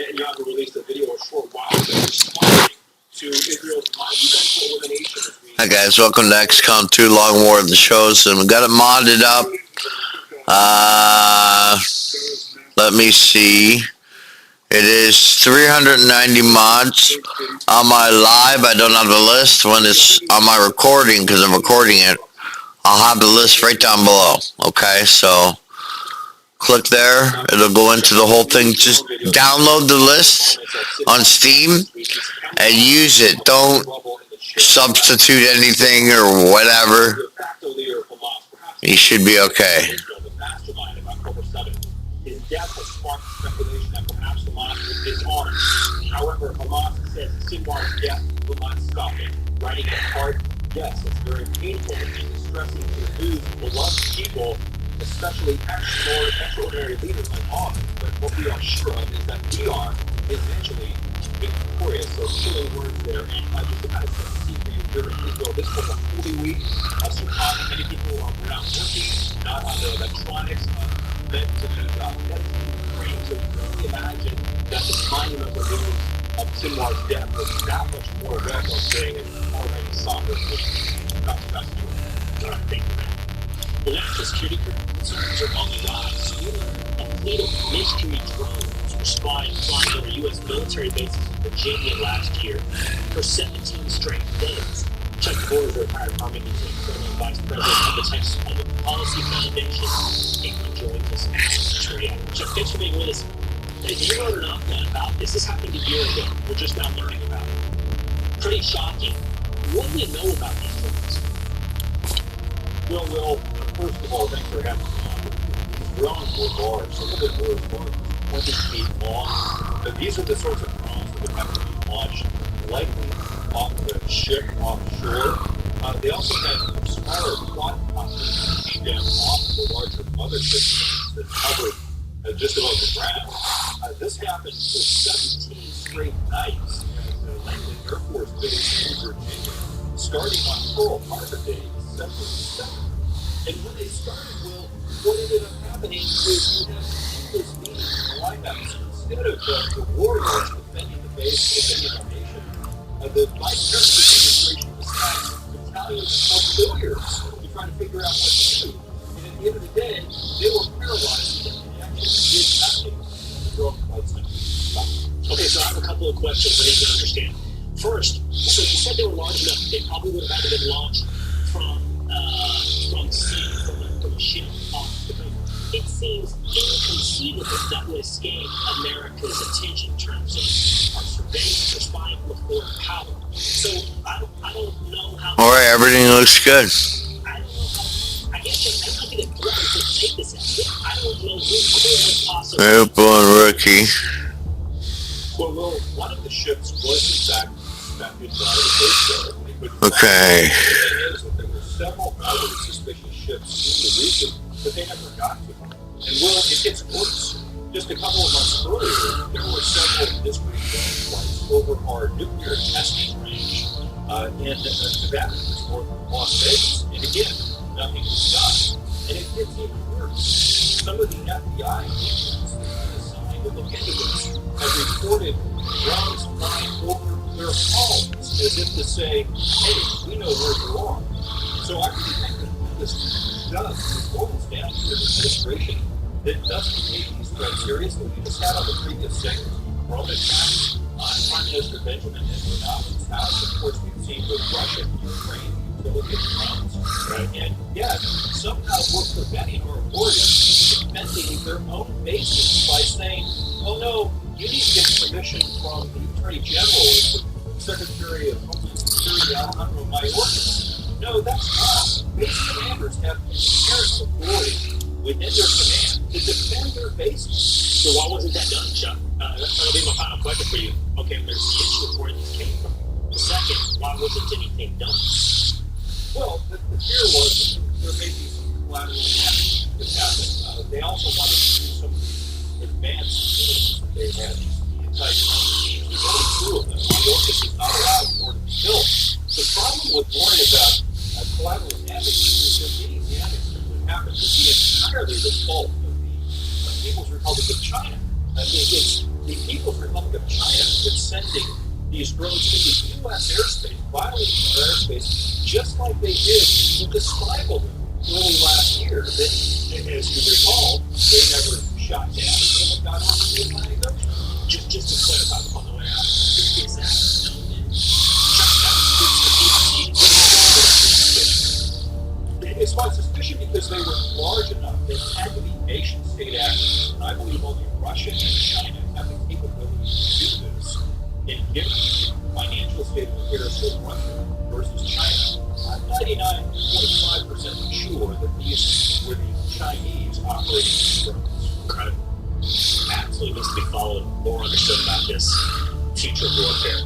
Netanyahu released a video a short while ago responding to Israel's monumental elimination of Hi guys, welcome to Xcom 2 Long War of the Shows, and we got it modded up. Let me see. It is 390 mods. On my live, I don't have the list. When it's on my recording, because I'm recording it, I'll have the list right down below. Okay, so click there. It'll go into the whole thing. Just download the list on Steam and use it. Don't substitute anything or whatever. You should be okay. However, Hamas says Sinwar's death will not stop it. Writing it hard, yes, it's very painful and distressing to lose beloved people, especially extraordinary leaders like ours. But what we are sure of is that we are eventually victorious. So chilling words there. And I just kind of see for you here in Israel, this was a holy week. Sometimes many people were not working, not on the electronics, meant to be praying. So you can only imagine that the monumental news of Sinwar's death was that much more well-known during an already somber festival. Thank you, man. The national security concerns are on the rise. A fleet of mystery drones were flying over U.S. military bases in Virginia last year for 17 straight days. Chuck Borders, retired Army Colonel Vice President of the Texas Public Policy Foundation, joined us. Chuck, thanks for being with us. You wrote an op-ed about this. This happened a year ago. We're just now learning about it. Pretty shocking. What do we know about these drones? Well, first of all, thanks for having me on. These drones were large. Some of them were as large as 20 feet long. But these are the sorts of drones that would have to be launched likely off the ship offshore. They also had smaller quadcopters that came down off the larger mothership that covered just above the ground. This happened for 17 straight nights at Langley Air Force Base in Virginia, starting on Pearl Harbor Day, December 7th. And when they started, well, what ended up happening was you have this meeting in the White House. Instead of the warriors defending the base and defending our nation, the Vice President administration decided battalions of lawyers to try to figure out what to do. And at the end of the day, they were paralyzed and actually did nothing. Okay, so I have a couple of questions I need to understand. First, so you said they were large enough, they probably would have had to been launched from sea, from a ship off the coast. It seems inconceivable that would escape America's attention in terms of our surveillance or spying with foreign power. So I don't know how. All right, everything looks good. I don't know how. I guess I'm not going to take this out. I don't know who could possibly. Airborne rookie. Well, one of the ships was in fact suspected by the Coast Guard. Okay. The thing is that there were several other suspicious ships in the region, but they never got to them. And well, it gets worse. Just a couple of months earlier, there were several mystery drone flights over our nuclear testing range in Nevada, or Las Vegas. And again, nothing was done. And it gets even worse. Some of the FBI agents assigned to look into this have reported drones flying over their homes as if to say, hey, we know where you are. So I really think that this boils down to an administration that doesn't take these threats seriously. We just had on the previous segment drone attacks on Prime Minister Benjamin Netanyahu's house. Of course, we've seen with Russia and Ukraine utility drones. Right? And yet, somehow we're preventing our warriors from defending their own bases by saying, oh no, you need to get permission from the Attorney General or the Secretary of Homeland Security, Alejandro Mayorkas. No, that's not. Base commanders have inherent authority within their command to defend their bases. So why wasn't that done, Chuck? That'll be my final question for you. Okay, there's the issue of where this came from. The second, why wasn't anything done? Well, the fear was that there may be some collateral damage that happened. They also wanted to do some advanced schemes that they had. There's only two of them. Mayorkas is not allowed more to be built. The problem with worrying about collateral damage is that any damage that would happen would be entirely the fault of the People's Republic of China. It's the People's Republic of China been sending these drones into U.S. airspace, violating our airspace, just like they did with the spy balloon early last year. That, as you recall, they never shot down until it got over the Atlantic Ocean. Just to clarify on the way out, is that known in China? It's by suspicion because they were large enough. They had to be nation-state actors. And I believe only Russia and China have the capability to do this. And given the financial state of affairs with Russia versus China, I'm 99.5% sure that these were the Chinese operating these drones. Right. Absolutely needs to be followed, more understood about this future warfare,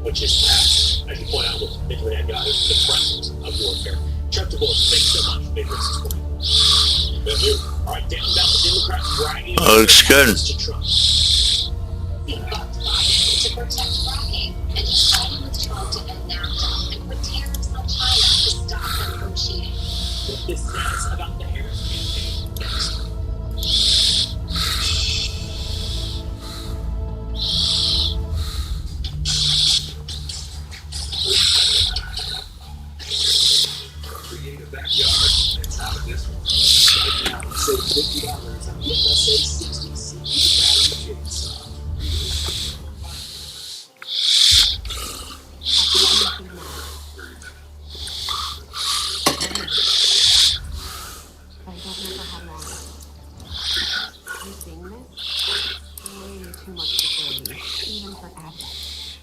which is perhaps, as you point out, with Midland got is the presence of warfare. Chuck DeVore, thanks so much for being with us this morning. Thank you. All right, down ballot Democrats bragging about Looks good. to Trump. He bucked Biden to protect fracking, and he sided with Trump to end NAFTA and put tariffs on China to stop them from cheating. What this says about the Harris campaign next. Create a backyard and top of this one. Right now, save $50 on the USA 60 battery chainsaw. I don't know for how long. You seeing this? Way too much security, even for adults.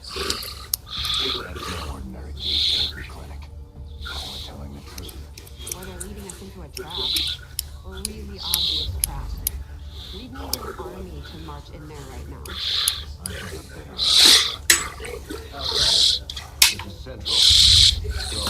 That's no ordinary therapy clinic. We're telling the truth. Or they're leading us into a trap. A really obvious trap. We need an army to march in there right now. This is Central. Go.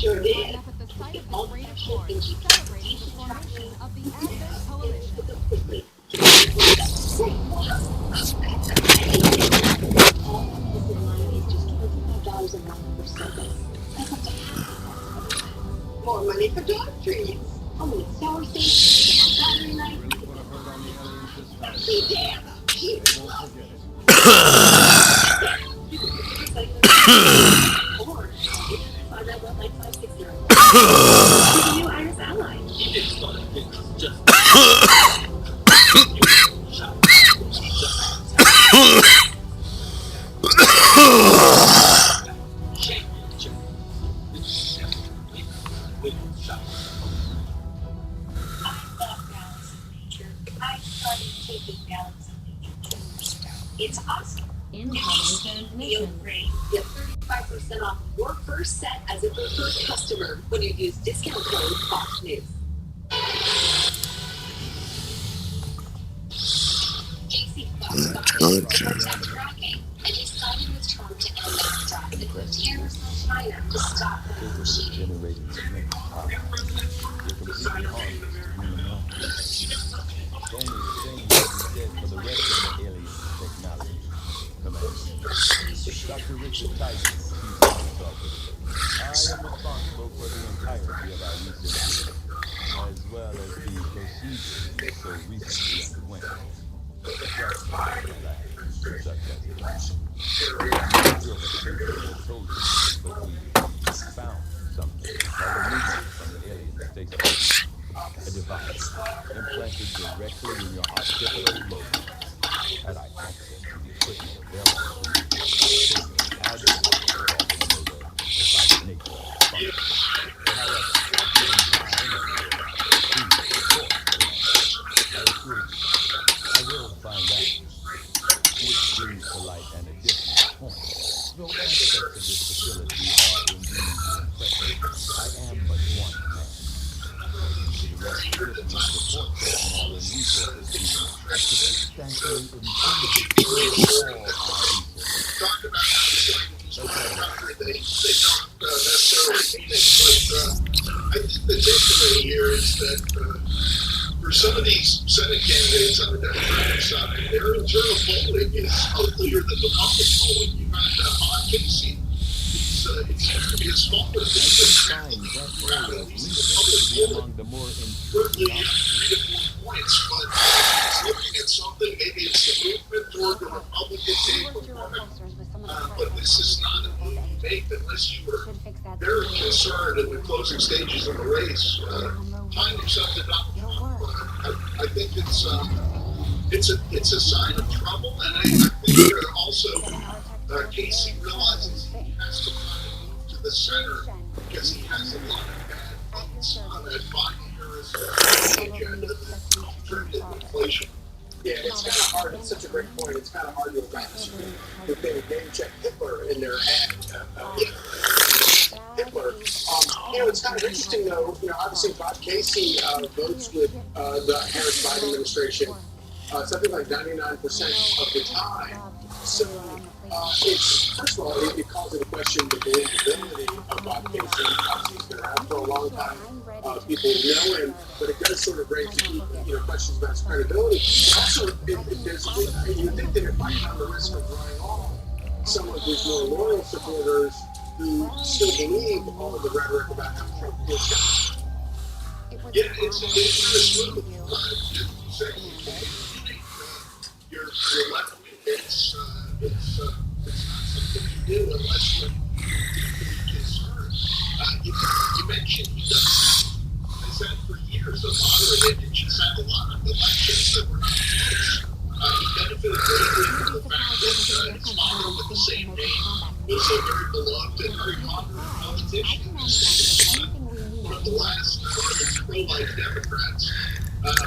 Sure did. Up at the site of the Great Accord, celebrating the formation of the Advent Coalition. $25 a month for service. That's up to half. More money for dog treats. Oh, it's sour station. Saturday night. Be damn. Kids love it. Or find out what like 5, 6 year old. The new Iris Ally. with shot. I love Balance of Nature. I started taking Balance of Nature 2 years ago. It's awesome. Incoming Feel transmission. great. Get 35% off your first set as a preferred customer when you use discount code Fox News. JC Fox tracking and decided with Trump to end that stuff and put tariffs on China to stop them from cheating. Generating immense power. You're completely harmless to human life. It's only the same that we said for the rest of the alien technology. Commander. Dr. RePhantazio, Chief Science Officer. I am responsible for the entirety of our research, as well as the procedures so recently underwent. Just like the lab, such as it is. I'm not sure if a patient has told you, but we found something called a medium from the alien station. A device implanted directly in your occipital lobe. Had I access to the equipment available to me, I'd be able to know the precise nature of the function. However, given time and previous reports, I assure you, I will find out. Which brings to light an additional point. Though aspects of this facility are indeed impressive, I am but one man. To the rest, this must support personnel and resources needed that could substantially improve the quality of all our research. Talked about they don't necessarily mean it, but I think the takeaway here is that for some of these Senate candidates on the Democratic side, their internal polling is uglier than the public polling. You got Casey. It seems to be a smaller thing. Find that area of research to be among the more Certainly, important. 3 to 4 points, but it's looking at something. Maybe it's the movement toward the Republican performance. But this is not a move you make unless you were very concerned in the closing stages of the race. Find yourself to Donald Trump. I think it's a sign of trouble, and I think also Casey realizes he has to kind of move to the center because he has a lot of bad votes on that Biden-Harris agenda that contributed to inflation. Yeah, it's kind of hard. It's such a great point. It's kind of hard to imagine if they would name check Hitler in their ad. Hitler. It's kind of interesting though. Obviously, Bob Casey votes with the Harris-Biden administration something like 99% of the time. So it's first of all, it calls into question the believability of Bob Casey. Obviously, he's been around for a long time. People know him, but it does sort of raise questions about his credibility. But also, you think that it might have the risk of running off some of his more loyal supporters who still believe all of the rhetoric about how Trump was God. Yeah, it's not a smooth. Your left wing, it's not something you do unless you're concerned. You mentioned he does. I said for years a moderate, and she's had a lot of elections that were not close. He benefited greatly from the fact that his father with the same name was a very beloved and very popular politician in the state of one of the last pro-life Democrats. But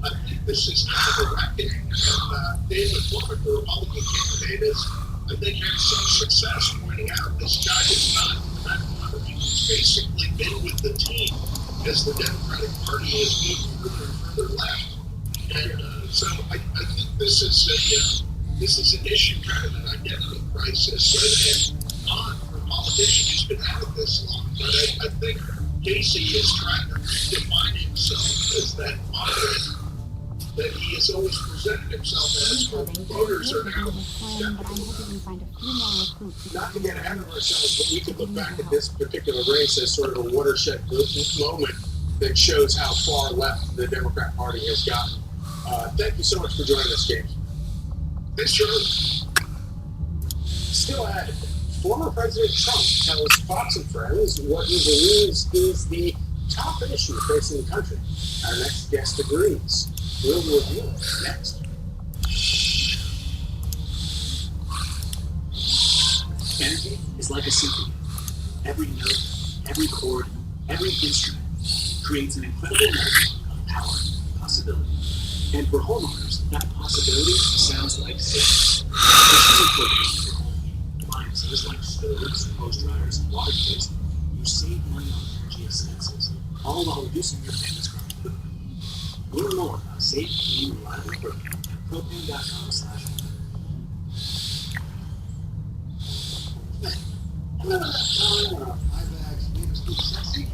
I think this is kind of a reckoning. And David Warren, the Republican candidate, I think had some success pointing out this guy is not that. He's basically been with the team as the Democratic Party has moved further and further left. And so I think this is an issue, kind of an identity crisis. And odd for a politician who's been at this long, but I think Casey is trying to redefine himself as that moderate that he has always presented himself as, but voters are now Not to get ahead of ourselves, but we could look back at this particular race as sort of a watershed moment that shows how far left the Democrat Party has gotten. Thank you so much for joining us, James. Thanks, Charlie. Still ahead, former President Trump tells Fox and Friends what he believes is the top issue facing the country. Our next guest agrees. We'll review it next. Energy is like a symphony. Every note, every chord, Every instrument creates an incredible moment of power and possibility. And for homeowners, that possibility sounds like savings. Especially for home appliances like stoves, clothes dryers, and water heaters, you save money on energy expenses, all while reducing your payments from equipment. Learn more about safe, clean, reliable equipment at propane.com/. Remember that time when our IVACs made us look sexy?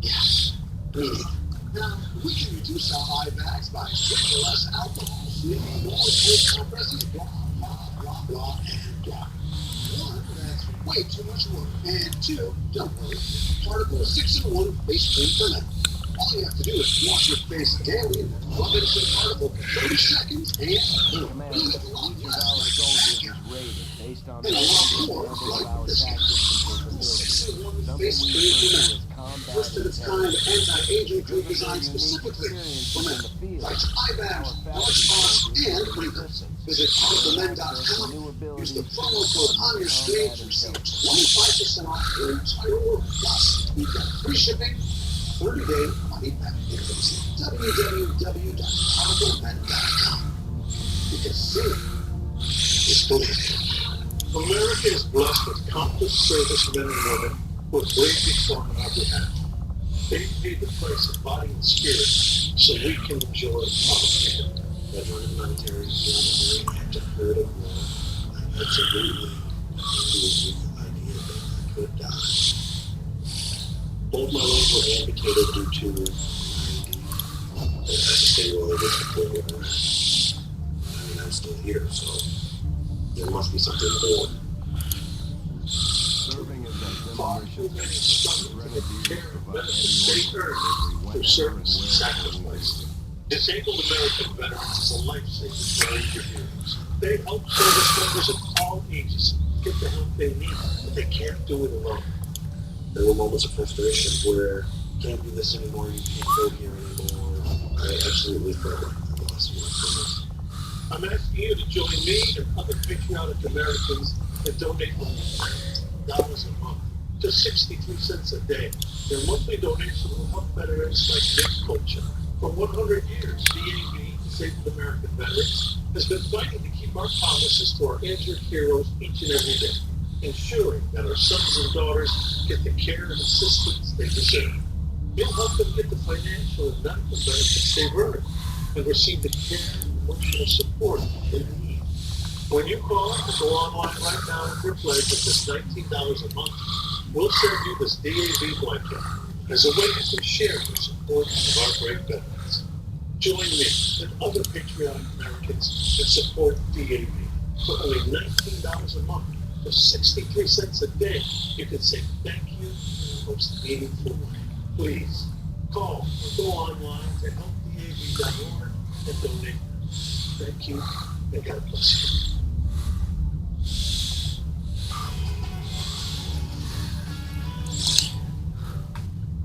Yeah. Now, we can reduce our IVACs by drinking less alcohol, sleeping more, cold compresses, blah, blah, blah, blah, and blah. One, that's way too much work. And two, don't worry, Particle 6-in-1 face cream for men. All you have to do is wash your face daily and then rub into the Particle for 30 seconds and boom, Commander, you each get a lot of less our like soldiers that. is rated based on And their a lot standards more and of like our this guy. tactics and Particle capabilities. 6-in-1 Something face we cream refer for to men. as combat First of its kind intelligence. anti-aging cream Because of their designed unique specifically experience for in men. the field, Fights IVACs, our blood falcon spots, soldiers and are wrinkles. resistant. Visit Gain access to particlemain.com. new Use abilities the promo code on on their your screen combat to receive intelligence. 25% off your entire order. Plus, we've got free shipping, 30-day money back guarantee. www.particlemen.com. Because seeing is believing. America is blessed with countless servicemen and women who have braved the storm on our behalf. They paid the price of body and spirit so we can enjoy our freedom. Veteran of the military, beyond a very active period of war, I absolutely agree with the idea that I could die. Both my legs were amputated due to IED. I had to stay well over the point where I'm still here, so there must be something more. Serving as a Far demolition too many technician, struggle to get grenadiers care and provide benefits heavy they order earn delivery through whenever service and and wherever sacrifice. needed. Disabled American veterans is a life-saving story for heroes. They help service members of all ages get the help they need, but they can't do it alone. There were moments of frustration where you can't do this anymore, you can't go here anymore. I absolutely felt like I lost my friends. I'm asking you to join me and other patriotic Americans and donate $1 a month to 63 cents a day. Their monthly donation will help veterans like Nick Culture. For 100 years, DAV, Disabled American Veterans, has been fighting to keep our promises to our injured heroes each and every day, ensuring that our sons and daughters get the care and assistance they deserve. You'll help them get the financial and medical benefits they've earned and receive the care and emotional support they need. When you call or go online right now with your pledge of just $19 a month, we'll send you this DAV blanket as a way you can share the support of our brave veterans. Join me and other patriotic Americans and support DAV. For only $19 a month, for 63 cents a day, you can say thank you in the most meaningful way. Please, call or go online to helpdav.org and donate. Thank you, and God bless you.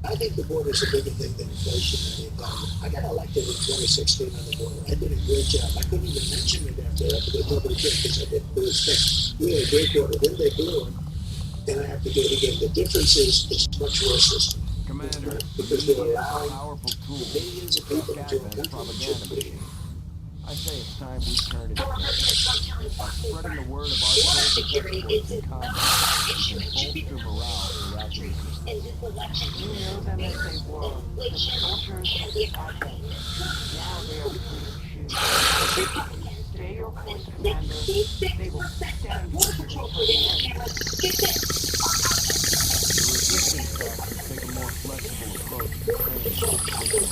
I think the border is a bigger thing than inflation and the economy. I got elected in 2016 on the border. I did a great job. I couldn't even mention it after that because nobody cared because I did. It was fixed. We had a great border. Then they blew it, and I have to do it again. The difference is it's much worse this time. Commander, Because media they're is a allowing powerful tool millions to of people track into a advent country that propaganda shouldn't be. machine. I say it's time we turn it Our purpose of telling by Fox's spreading the word friends, of our border soldiers' security exploits is in not combat an issue. and It should be bolster the morale number in one Iraqi country in resistance. this election. You know them as they were, the Inflation soldiers and of the the economy. advent. Now they are free to choose. Republicans Stay your course, and Commander. 66% They will of stand Border with you Patrol until the video end. cameras get this. The resistance factors take a more flexible approach to training than traditional soldiers.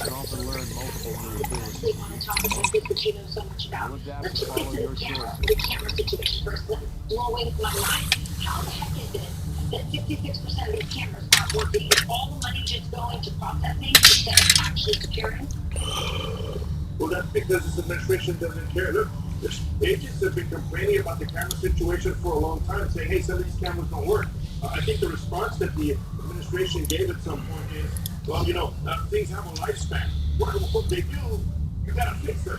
They often learn multiple new abilities Sleep on in top just a of month. this that you know so much about. We'll adapt Let's to just follow get to your this camera. choices. The camera situation first. That's blowing my mind. How the heck is it that 66% of these cameras aren't working? Is all the money just going to processing instead of actually securing? Well, that's because this administration doesn't care. Look, the agents have been complaining about the camera situation for a long time, saying, hey, some of these cameras don't work. I think the response that the administration gave at some point is, well, things have a lifespan. What they do, you gotta fix them.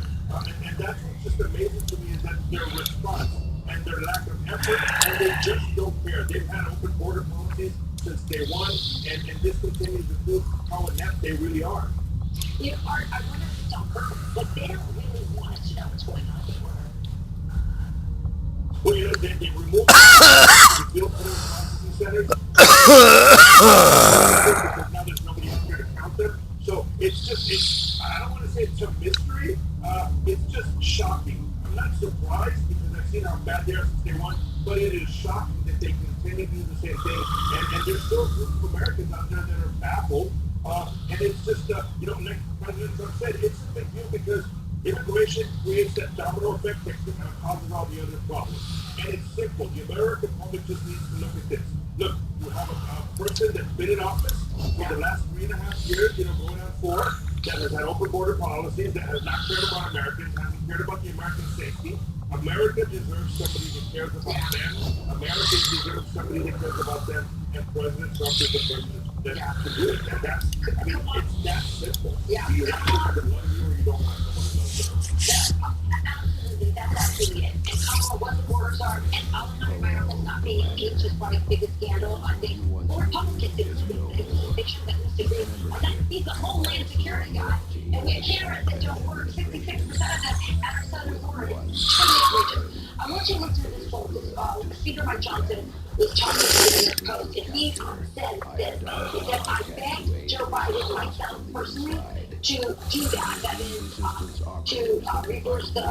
And that's what's just amazing to me is that their response and their lack of effort, and they just don't care. They've had open border policies since day one, and this continues to prove how inept they really are. You know, I wonder if it's on purpose, but they don't really want us to know what's going on anymore. Well, you know, they remove the build processing centers because now there's nobody out there to count them. So it's I don't want to say it's a mystery. It's just shocking. I'm not surprised because I've seen how bad they are since day one, but it is shocking that they continue to do the same thing. And there's still a group of Americans out there that are baffled. And it's just, you know, like President Trump said, it's a big deal because immigration creates that domino effect that causes all the other problems. And it's simple. The American public just needs to look at this. Look, you have a person that's been in office for the last 3.5 years, you know, going on 4, that has had open border policies, that has not cared about Americans, hasn't cared about the American safety. America deserves somebody that cares about them. Americans deserve somebody that cares about them. And President Trump is the person that to do it. And that's, I mean, it's that simple. Yeah. You have to have the one you or you don't have someone who loves you. Absolutely, that's absolutely it. And Kamala, what the borders are, and Alejandro Mayorkas not being impeached is probably the biggest scandal. I think for Republicans, it's a picture that needs to be, and that he's a homeland security guy. And we have cameras that don't work, 66% of them at our southern border. I want you to listen to this quote. Speaker Mike Johnson was talking to the Post, and he said this. He said, I begged Joe Biden myself personally to do that. That is, to reverse the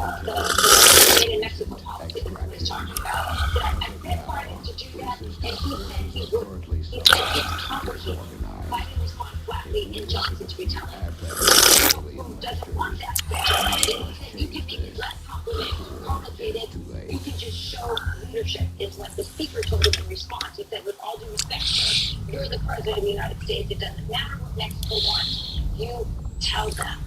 Canadian Mexico policy that he was talking about. That I begged Biden to do that, and he said he would. He said it's complicated. Biden responded flatly in Johnson's retaliation. Who doesn't want that? He said you can make it less complicated. You can just show leadership. Is what the speaker told him in response. He said, with all due respect, sir, you're the president of the United States. It doesn't matter what Mexico wants. You tell them.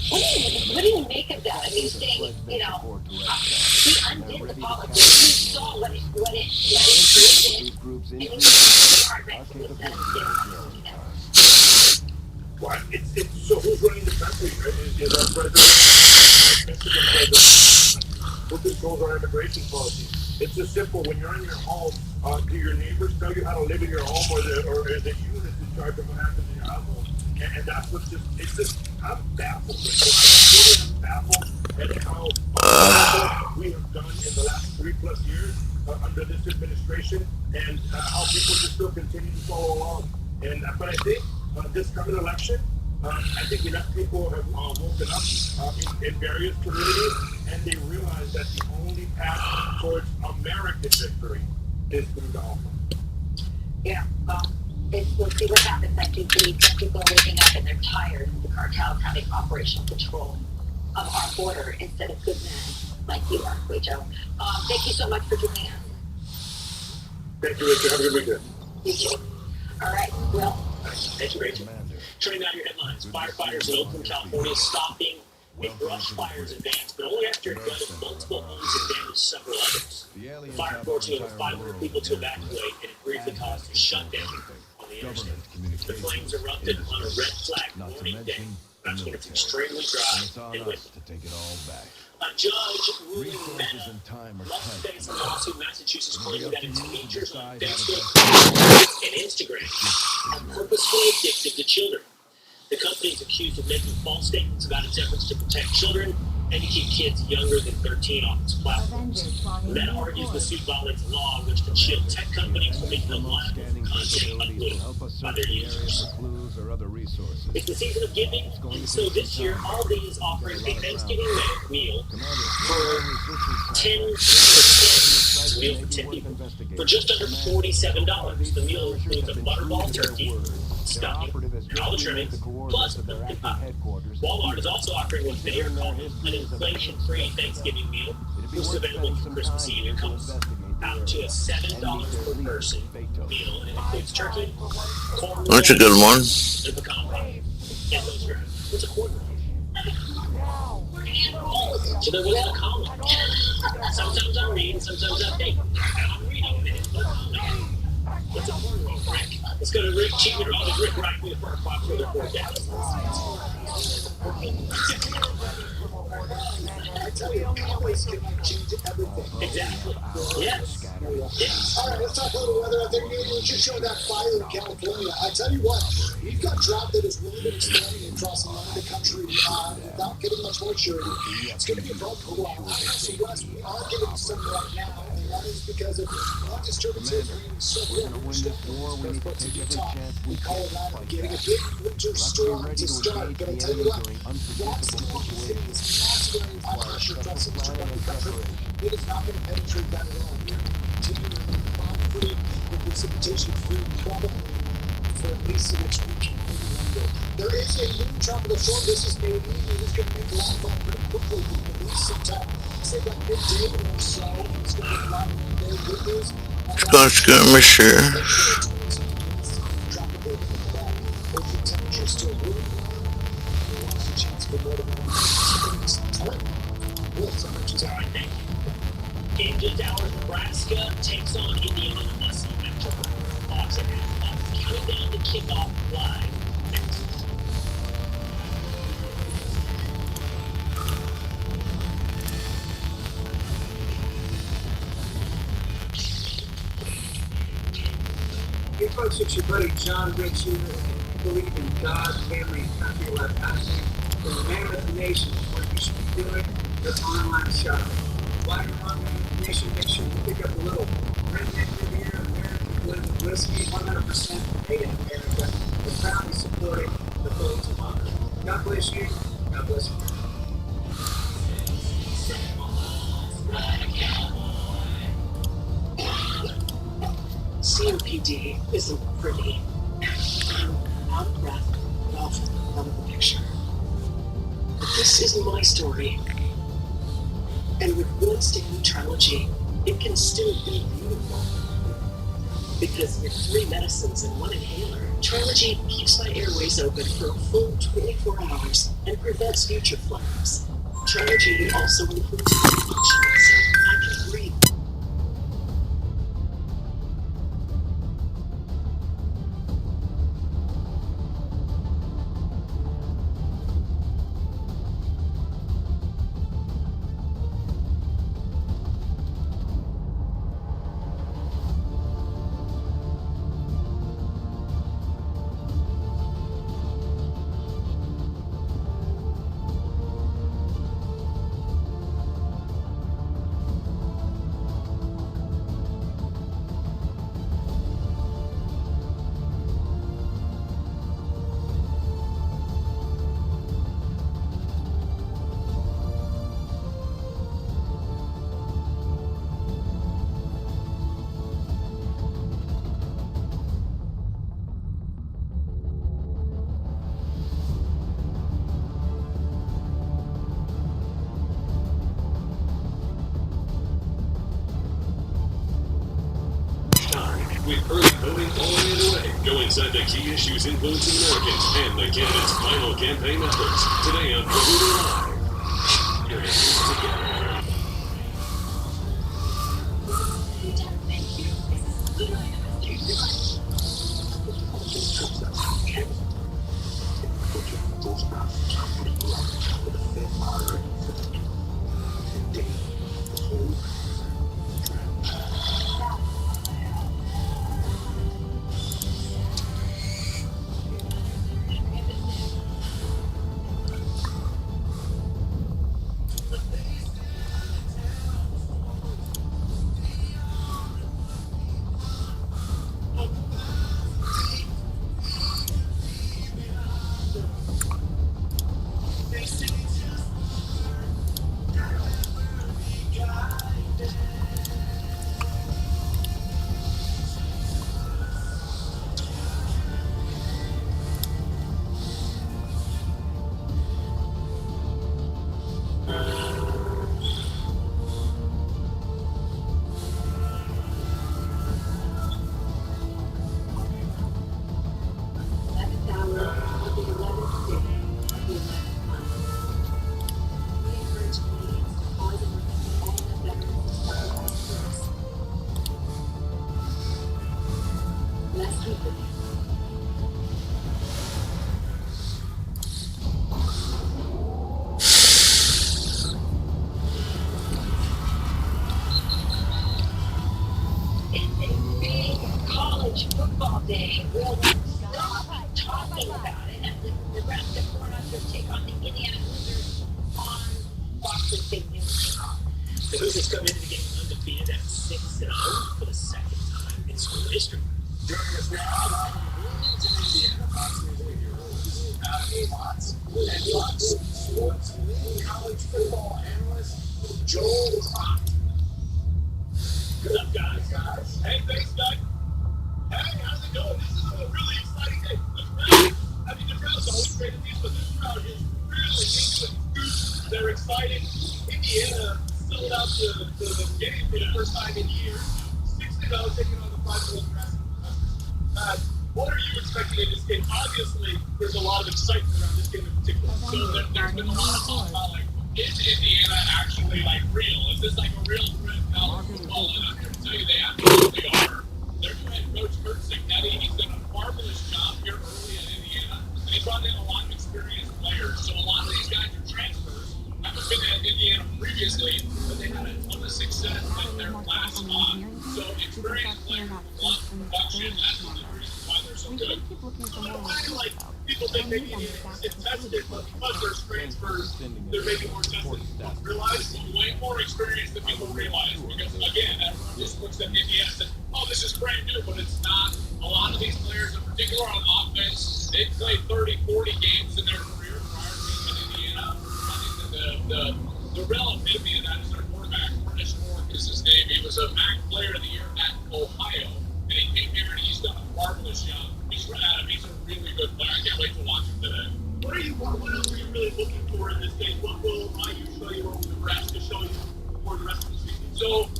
What do you make of that? I mean, saying, you know, he undid the policy. He saw what it created, and he started Mexico instead of do that. Well, it's so who's running the country? Is our president, Mexican president, who controls our immigration policy? It's just simple. When you're in your home, do your neighbors tell you how to live in your home, or is it you that's in charge of what happens in your household? And that's what's just, it's just, I'm baffled. I'm baffled at how we have done in the last 3+ years under this administration, and how people just still continue to follow along. And but I think this coming election, I think enough people have woken up in various communities, and they realize that the only path towards American victory is through the home. Yeah, we'll see what happens. I think people are waking up and they're tired of the cartels having operational control of our border instead of good men like you are, Rachel. Thank you so much for joining us. Thank you, Richard. Have a good weekend. You too. All right, well. Thank you, Rachel. Turning out your headlines. Firefighters in Oakland, California stopping a brush fire's advance, but only after it gutted multiple homes and damaged several others. The fire forcing over 500 people to evacuate, and it briefly caused a shutdown on the interstate. The flames erupted on a red flag warning day. That's when it's extremely dry and windy. A judge ruling Meta must face a lawsuit in Massachusetts claiming that its features on Facebook and Instagram are purposefully addictive to children. The company is accused of making false statements about its efforts to protect children and to keep kids younger than 13 off its platforms. Meta argues the suit violates a law which can shield tech companies from making them liable for content uploaded by their users. It's the season of giving, and so this year Aldi is offering a Thanksgiving meal for 10 meal for 10 people for just under $47. The meal includes a butterball turkey, stuffing, and all the trimmings, plus a pumpkin pie. Walmart is also offering what they are calling an inflation-free Thanksgiving meal, which is available for Christmas Eve. It comes out to a $7 per person meal, and it includes turkey, corn, That's a good one. and pecan pie. And those are, what's a corn roll? So there wasn't a comment. Sometimes I read, sometimes I think. I'm reading this, but what's a corn roll, Rick? Let's go to Rick Cheater. Rick right with the first box for the forecast. I tell you, comics can change everything. Exactly. Yes. All right, let's talk about the weather out there. You just showed that fire in California. I tell you what, you've got drought that has really been expanding across a lot of the country without getting much moisture. It's going to be a problem for a while. So, Wes, we are getting some right now, and that is because of long disturbances being so We're gonna win this war. We need to take every chance we can to Colorado fight getting a back. big winter We'll have to be storm ready to to start. engage But I the tell you enemy what, during that unpredictable storm is hitting this situations. massive area of high Requires pressure careful crossing through planning the and country. preparation. It is not going to penetrate that at all. We're continuing to bomb-free and precipitation-free probably for at least the next week. There is a new tropical storm. This is maybe it's going to make landfall pretty quickly, at least sometime. Say like midday or so. It's going to be a lot of very good news. Gun skirmish here. Tropical ocean temperature still really warm. Chance for more than 1 Well, so much is out. In just hours, Nebraska takes on Indiana in a must-see matchup. Hawks and Hawks counting down the kickoff live. Hey folks, it's your buddy John Rich here. I believe in God, family, and country like passion. From the Mammoth Nation, what you should be doing, your online shop. While you're on Mammoth Nation, make sure you pick up a little Redneck Riviera American blended whiskey, 100% made in America, and proudly supporting the folks of honor. God bless you. God bless you. COPD isn't pretty. I'm out of breath, but often out of the picture. But this isn't my story. And with one stick neutrology, it can still be beautiful. Because with 3 medicines and 1 inhaler, Trilogy keeps my airways open for a full 24 hours and prevents future flares. Trilogy also includes function, so I can breathe. With early voting already underway, go inside the key issues influencing Americans and the candidates' final campaign efforts. Today on Twitter Live. Your hands together. talking about it, and the Nebraska Cornhuskers take on the Indiana Hoosiers on Boston Stadium. The Hoosiers come into the game undefeated at 6-0 for the second time in school history. Joining us now, Wilmington, Indiana, Fox's 8-year-olds, LWOTC, and Fox Sports college football analyst, Joel Rock. What's up, guys? Hey, thanks, Doug. Hey, how's it going? This is a really exciting day. The crowd's always great at these, but this crowd is really into it. They're excited. Indiana sold out the game for the first time in years. 6-0, taking on the 5-0 Nebraska. What are you expecting in this game? Obviously, there's a lot of excitement around this game in particular. So there's been a lot of talk about, like, is Indiana actually, like, real? Is this, like, a real threat in college football? And I'm here to tell you they absolutely are. Their head coach, Kurt Signetti, he's done a marvelous job here early in Indiana. And he brought in a lot of experienced players. So a lot of these guys are transfers. Haven't been at Indiana previously, but they had a ton of success in their last spot. So experienced players with a lot of production. That's one of the reasons why they're so good. So in a way, like, people think maybe Indiana isn't tested, but because there's transfers, they're maybe more tested. Realize way more experience than people realize. Because again, everyone just looks at Indiana and says, "Oh, this is brand new," but it's not. A lot of these players, in particular on offense, they played 30, 40 games in their career prior to being in Indiana. I think the real epitome of that is their quarterback, British Fork is his name. He was a MAC player of the year at Ohio, and he came here and he's done a marvelous job. He's a really good player. I can't wait to watch him today. What else are you really looking for in this game? What will IU show you, or Nebraska show you for the rest of the season?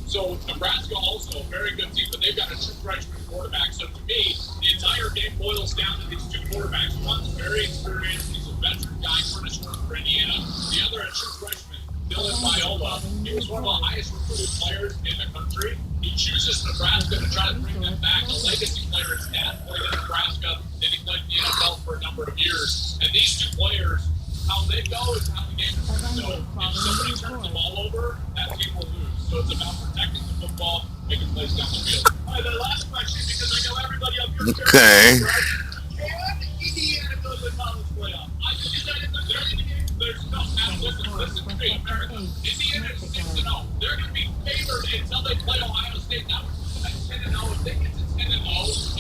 So Nebraska also a very good team, but they've got a true freshman quarterback. So to me, the entire game boils down to these two quarterbacks. One's very experienced, he's a veteran guy, British for Indiana. The other a true freshman, Dylan Viola. He was one of the highest recruited players in the country. He chooses Nebraska to try to bring them back. A legacy player, his dad played in Nebraska, then he played in the NFL for a number of years. And these two players, how they go is how the game is going to go. If somebody turns the ball over, that team will lose. So it's about protecting the football, making plays down the field. All right, the last question, because I know everybody up here. Okay. Can Indiana go to the college playoff? I just said in the game, there's no. Now listen to me, America. Indiana is 6-0. They're going to be favored until they play Ohio State. Now we're at 10-0. If they get to 10-0,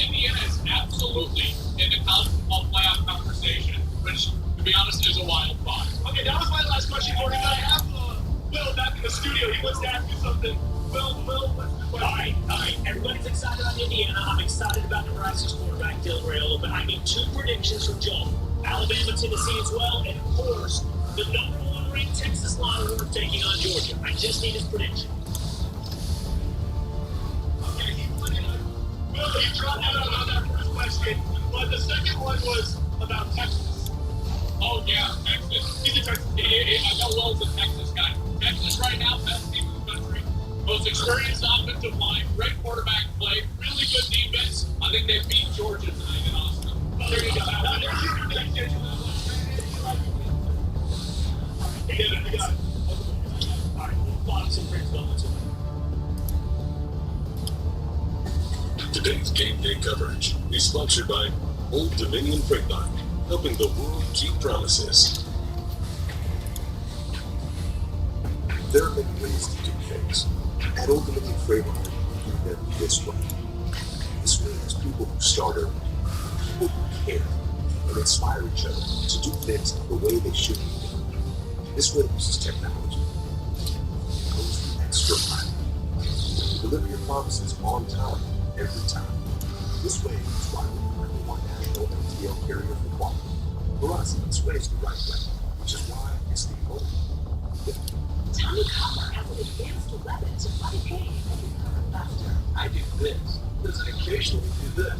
Indiana is absolutely in the college football playoff conversation, which, to be honest, is a wild thought. Okay, that was my last question for you. I have Will back in the studio. He wants to ask you something. Will, what's the question? All right. Everybody's excited about Indiana. I'm excited about Nebraska's quarterback, Dylan Viola, but I need two predictions from Joel. Alabama, Tennessee as well, and of course, the #1 ranked Texas Longhorns taking on Georgia. I just need his prediction. Okay, Will, you dropped out on that first question, but the second one was about Texas. Oh, yeah, Texas. He's a Texas. I know Will's a Texas guy. Texas right now, best team in the country. Most experienced offensive line, great quarterback play, really good defense. I think they beat Georgia tonight in Austin. Oh, there you go. Now, there's your prediction. All right, we'll plot some great moments. Today's game day coverage is sponsored by Old Dominion Freight Line, helping the world keep promises. There are many ways to do things. At Old Dominion Freight Line, we do them this way. This way is people who start early, people who care and inspire each other to do things the way they should be done. This way uses technology. It goes the extra mile. Deliver your promises on time, every time. This way is why we're the #1 national LTL carrier for quality. For us, this way is the right way, which is why it's the only way. Tommy Copper has an advanced weapon to fight pain and recover faster. I do this. Does it occasionally do this?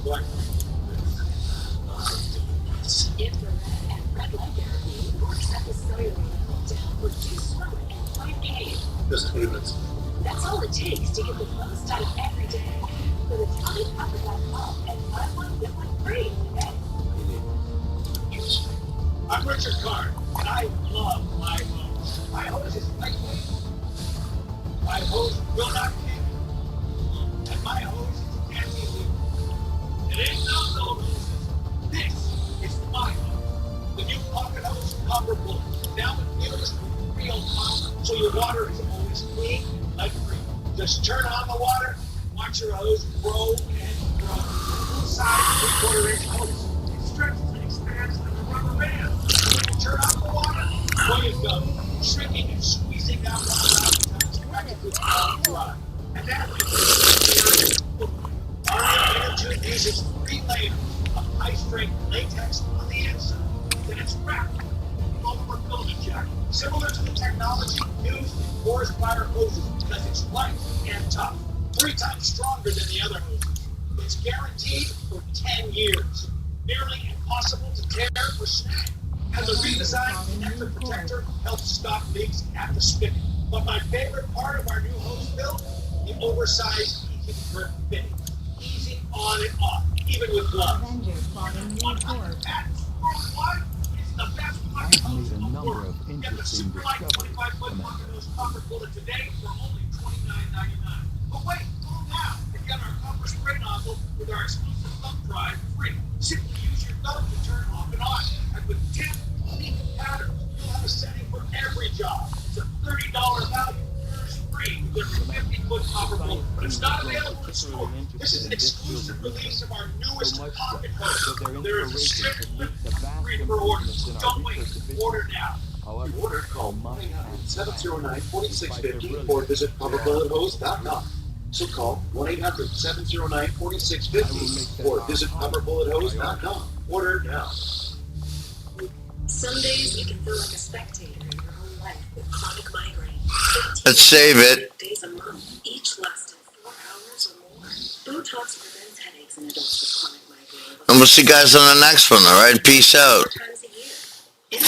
Like Infrared and red light therapy works at the cellular level to help reduce swelling and fight pain. does it even? That's all it takes to get the most done every day. So the TommyCopper.com and buy one, get one free today. I'm Richard Carr, and I love my hose. My hose is lightweight. My hose will not kick. And my hose Just turn on the water, watch your hose grow and grow. Full-size 3/4 inch hose. It stretches and expands like a rubber band. When you turn on the water, away it goes, shrinking and squeezing out water out until it's practically all dry. And that is our innovative tube uses 3 layers of high-strength latex on the inside. Then it's wrapped with polymer filament jacket, similar to the technology used in forest fire hoses because it's light and tough, 3 times stronger than the other hoses. It's guaranteed for 10 years. Nearly impossible to tear or snag. And the redesigned connector protector helps stop leaks at the spigot. But my favorite part of our new hose build, the oversized easy grip fitting. Easy on and off, even with gloves. Avengers plotting new course. Worldwide, it's the best I've made a number of interesting discoveries. 25-foot bucket hose copper bullet today for only $29.99. But wait, call now and get our copper spray nozzle with our exclusive thumb drive free. Simply use your thumb to turn off and on. And with 10 unique patterns, you'll have a setting for every job. It's a $30 value. Yours free with every 50-foot copper bullet. But it's not available in store. This is an exclusive release of our newest pocket hose. There is a strict limit free per order. So don't wait. Order now. However, To order, call my 1-800-709-4650 or visit copperbullet.com. So call 1-800-709-4650 or visit copperbullet.com. Order now. Some days you can feel like a spectator in your own life with chronic migraine. Let's save it. Days a month, each lasting 4 hours or more. Botox prevents headaches in adults with chronic migraine. And we'll see you guys on the next one, alright? Peace out. 4 times a year. It's